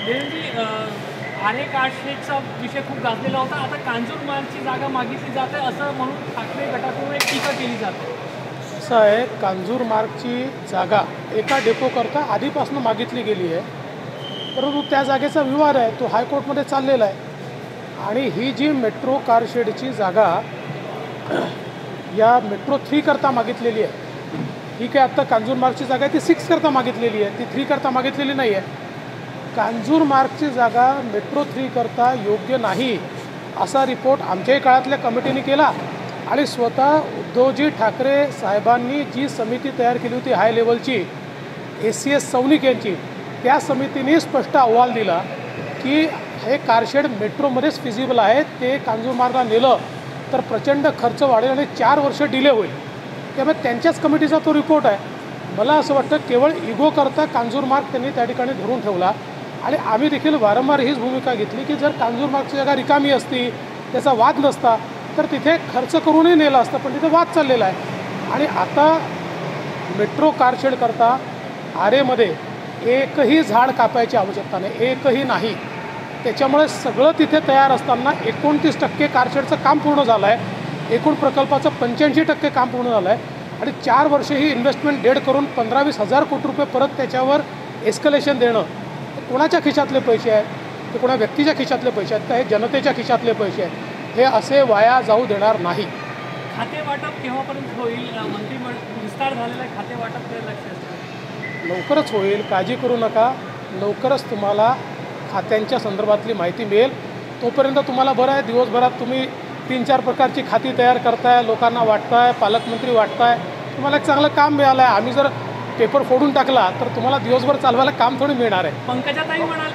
देवेंद्रजी, आरे कारशेडचा विषय खूप गाजलेला होता. आता कांजूरमार्गची जागा मागितली जाते असं म्हणून ठाकरे गटाकडून एक टीका केली जाते. असं आहे, कांजूरमार्गची जागा एका डेपोकरता आधीपासून मागितली गेली आहे, परंतु त्या जागेचा विवाद आहे तो हायकोर्टमध्ये चाललेला आहे. आणि ही जी मेट्रो कारशेडची जागा या मेट्रो 3 करता मागितलेली आहे, ही काय आत्ता कांजूरमार्गची जागा आहे ती 6 करता मागितलेली आहे, ती 3 करता मागितलेली नाही आहे. कांजूरमार्गची जागा मेट्रो 3 करता योग्य नाही असा रिपोर्ट आमच्याही काळातल्या कमिटीने केला आणि स्वतः उद्धवजी ठाकरे साहेबांनी जी समिती तयार केली होती हाय लेवलची, ACS सौनिक यांची, त्या समितीने स्पष्ट अहवाल दिला की हे कारशेड मेट्रोमध्येच फिजिबल आहे, ते कांजूरमार्गला नेलं तर प्रचंड खर्च वाढेल आणि 4 वर्ष डिले होईल. त्यामुळे त्यांच्याच कमिटीचा तो रिपोर्ट आहे. मला असं वाटतं केवळ इगो करता कांजूरमार्ग त्यांनी त्या ठिकाणी धरून ठेवला आणि आम्ही देखील वारंवार हीच भूमिका घेतली की जर कांजूरमार्गची जागा रिकामी असती, त्याचा वाद नसता, तर तिथे खर्च करूनही नेलं असतं, पण तिथे वाद चाललेला आहे. आणि आता मेट्रो कारशेड करता आरेमध्ये एकही झाड कापायची आवश्यकता नाही, एकही नाही. त्याच्यामुळे सगळं तिथे तयार असताना 29% कारशेडचं काम पूर्ण झालं आहे, एकूण प्रकल्पाचं 85% काम पूर्ण झालं आहे आणि 4 वर्षे ही इन्व्हेस्टमेंट डेड करून 15-20 हजार कोटी रुपये परत त्याच्यावर एस्कलेशन देणं, कोणाच्या खिशातले पैसे आहेत, ते कोणा व्यक्तीच्या खिशातले पैसे आहेत का, हे जनतेच्या खिशातले पैसे आहेत, हे असे वाया जाऊ देणार नाही. खाते वाटप केव्हापर्यंत होईल? मंत्रिमंडळ विस्तार झालेला आहे, खाते वाटप लक्ष असतं. लवकरच होईल, काळजी करू नका. लवकरच तुम्हाला खात्यांच्या संदर्भातली माहिती मिळेल. तोपर्यंत तुम्हाला बरं आहे, दिवसभरात तुम्ही 3-4 प्रकारची खाती तयार करताय, लोकांना वाटताय, पालकमंत्री वाटताय, तुम्हाला एक चांगलं काम मिळालं आहे. आम्ही जर पेपर फोडून टाकला तर तुम्हाला दिवसभर चालवायला काम थोडी मिळणार आहे. पंकजाताई म्हणाल